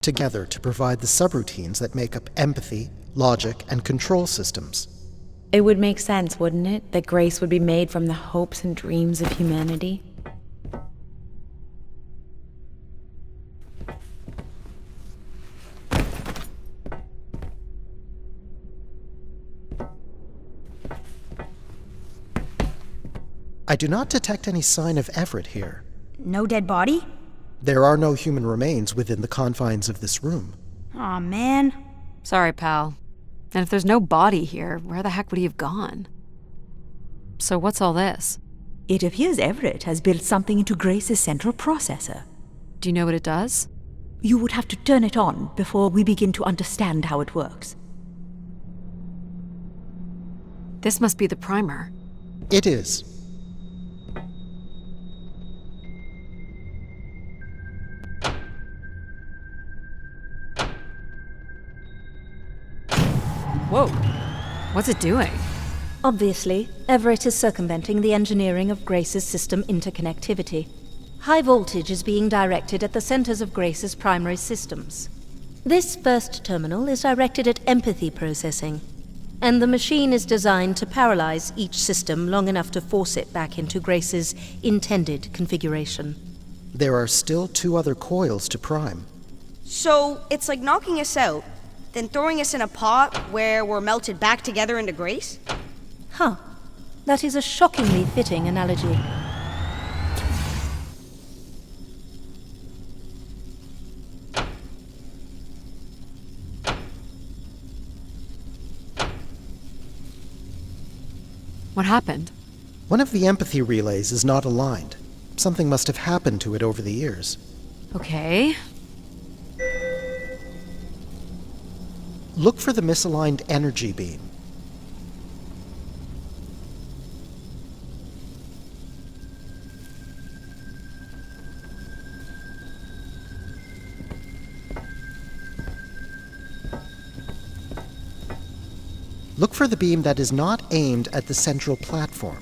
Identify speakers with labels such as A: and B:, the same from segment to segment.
A: together to provide the subroutines that make up empathy, logic, and control systems.
B: It would make sense, wouldn't it, that grace would be made from the hopes and dreams of humanity?
A: I do not detect any sign of Everett here.
C: No dead body?
A: There are no human remains within the confines of this room.
C: Aw, man.
D: Sorry, pal. And if there's no body here, where the heck would he have gone? So what's all this?
E: It appears Everett has built something into Grace's central processor.
D: Do you know what it does?
E: You would have to turn it on before we begin to understand how it works.
D: This must be the primer.
A: It is.
D: Whoa. What's it doing?
F: Obviously, Everett is circumventing the engineering of Grace's system interconnectivity. High voltage is being directed at the centers of Grace's primary systems. This first terminal is directed at empathy processing, and the machine is designed to paralyze each system long enough to force it back into Grace's intended configuration.
A: There are still 2 other coils to prime.
C: So, it's like knocking us out, then throwing us in a pot where we're melted back together into Grace?
F: Huh. That is a shockingly fitting analogy.
D: What happened?
A: One of the empathy relays is not aligned. Something must have happened to it over the years.
D: Okay.
A: Look for the misaligned energy beam. Look for the beam that is not aimed at the central platform.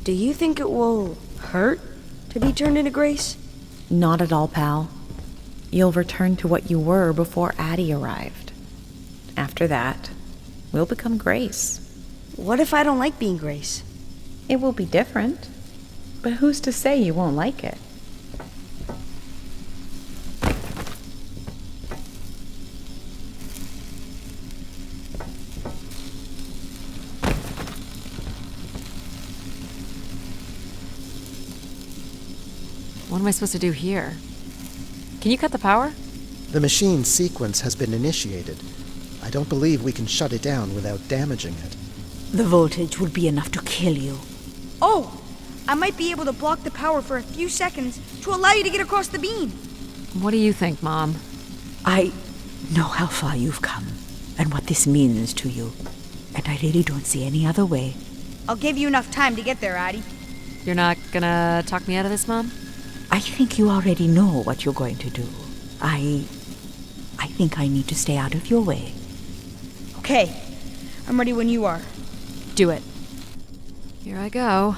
C: Do you think it will hurt to be turned into Grace?
B: Not at all, pal. You'll return to what you were before Addie arrived. After that, we'll become Grace.
C: What if I don't like being Grace?
B: It will be different, but who's to say you won't like it?
D: What am I supposed to do here? Can you cut the power?
A: The machine sequence has been initiated. I don't believe we can shut it down without damaging it.
E: The voltage would be enough to kill you.
C: Oh! I might be able to block the power for a few seconds to allow you to get across the beam.
D: What do you think, Mom?
E: I know how far you've come and what this means to you, and I really don't see any other way.
C: I'll give you enough time to get there, Addie.
D: You're not gonna talk me out of this, Mom?
E: I think you already know what you're going to do. I think I need to stay out of your way.
C: Okay. I'm ready when you are.
D: Do it. Here I go.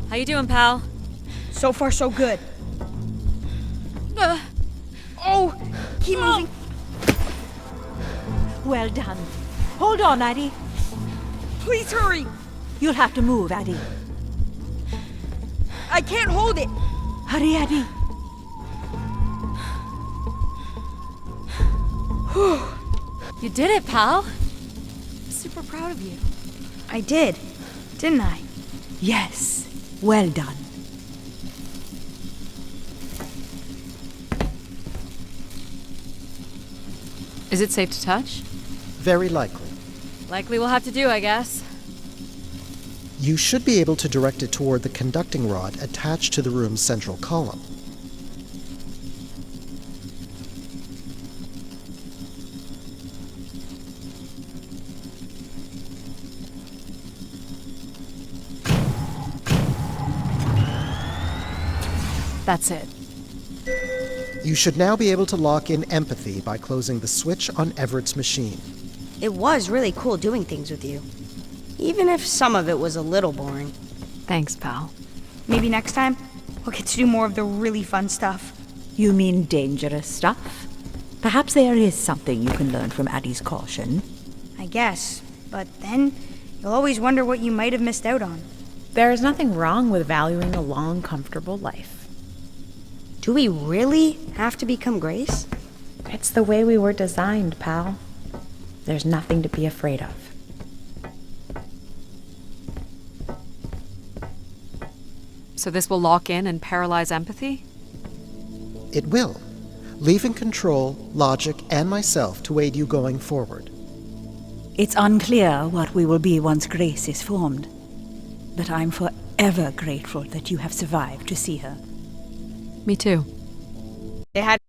D: How you doing, pal?
C: So far, so good. Oh! Keep moving.
E: Well done. Hold on, Addie.
C: Please hurry!
E: You'll have to move, Addie.
C: I can't hold it!
E: Hurry, Addie.
D: You did it, pal. I'm super proud of you.
C: I did, didn't I?
E: Yes. Well done.
D: Is it safe to touch?
A: Very likely.
D: Likely we'll have to do, I guess.
A: You should be able to direct it toward the conducting rod attached to the room's central column.
D: That's it.
A: You should now be able to lock in empathy by closing the switch on Everett's machine.
C: It was really cool doing things with you. Even if some of it was a little boring.
D: Thanks, pal.
G: Maybe next time, we'll get to do more of the really fun stuff.
E: You mean dangerous stuff? Perhaps there is something you can learn from Addie's caution.
G: I guess. But then, you'll always wonder what you might have missed out on.
B: There is nothing wrong with valuing a long, comfortable life.
C: Do we really have to become Grace?
B: It's the way we were designed, pal. There's nothing to be afraid of.
D: So this will lock in and paralyze empathy?
A: It will, leaving control, logic, and myself to aid you going forward.
E: It's unclear what we will be once Grace is formed, but I'm forever grateful that you have survived to see her.
D: Me too.
C: It had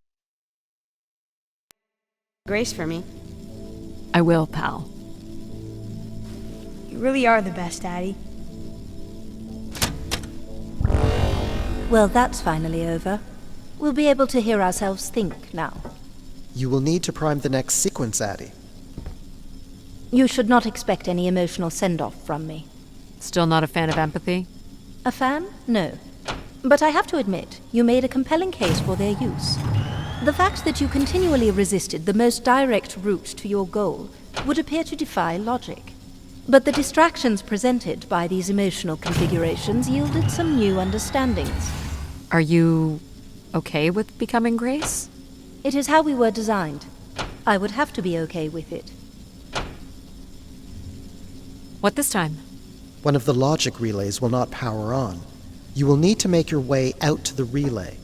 C: Grace for me.
D: I will, pal.
G: You really are the best, Addie.
F: Well, that's finally over. We'll be able to hear ourselves think now.
A: You will need to prime the next sequence, Addie.
F: You should not expect any emotional send-off from me.
D: Still not a fan of empathy?
F: A fan? No. But I have to admit, you made a compelling case for their use. The fact that you continually resisted the most direct route to your goal would appear to defy logic. But the distractions presented by these emotional configurations yielded some new understandings.
D: Are you okay with becoming Grace?
F: It is how we were designed. I would have to be okay with it.
D: What this time?
A: One of the logic relays will not power on. You will need to make your way out to the relay.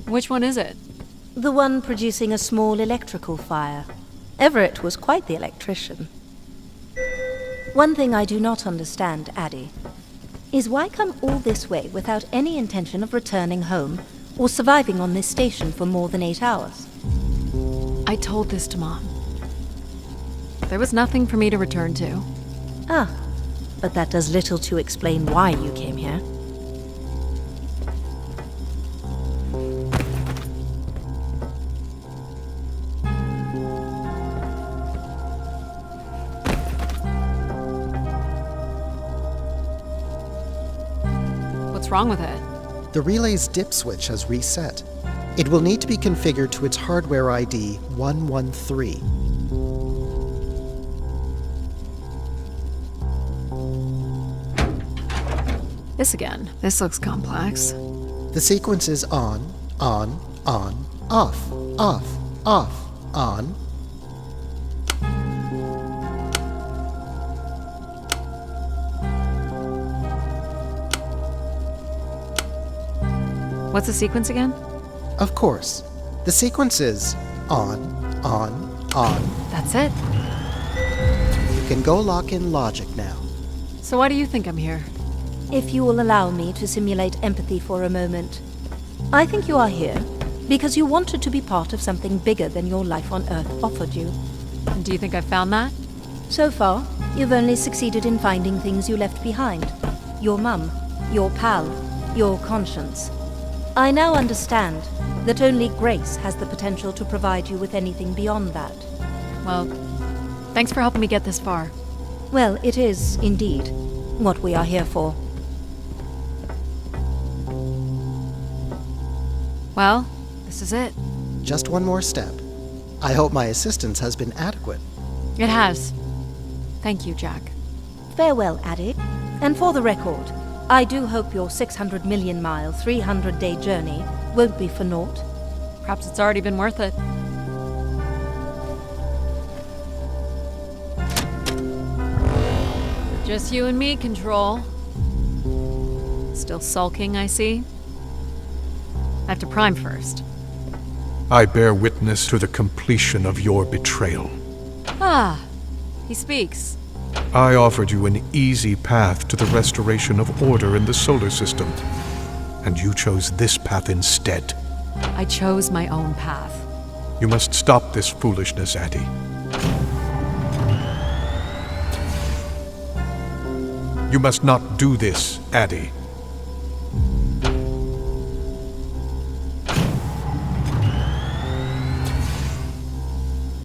D: Which one is it?
F: The one producing a small electrical fire. Everett was quite the electrician. One thing I do not understand, Addie, is why come all this way without any intention of returning home or surviving on this station for more than 8 hours?
D: I told this to Mom. There was nothing for me to return to.
F: Ah, but that does little to explain why you came here.
D: What's wrong with it?
A: The relay's dip switch has reset. It will need to be configured to its hardware ID 113.
D: This again. This looks complex.
A: The sequence is on, off, on.
D: What's the sequence again?
A: Of course. The sequence is on.
D: That's it.
A: You can go lock in logic now.
D: So why do you think I'm here?
F: If you will allow me to simulate empathy for a moment. I think you are here because you wanted to be part of something bigger than your life on Earth offered you.
D: Do you think I found that?
F: So far, you've only succeeded in finding things you left behind. Your mum, your pal, your conscience. I now understand that only Grace has the potential to provide you with anything beyond that.
D: Well, thanks for helping me get this far.
F: Well, it is, indeed, what we are here for.
D: Well, this is it.
A: Just one more step. I hope my assistance has been adequate.
D: It has. Thank you, Jack.
F: Farewell, Addie. And for the record, I do hope your 600 million mile, 300-day journey won't be for naught.
D: Perhaps it's already been worth it. Just you and me, Control. Still sulking, I see. I have to prime first.
H: I bear witness to the completion of your betrayal.
D: Ah, he speaks.
H: I offered you an easy path to the restoration of order in the solar system, and you chose this path instead.
D: I chose my own path.
H: You must stop this foolishness, Addie. You must not do this, Addie.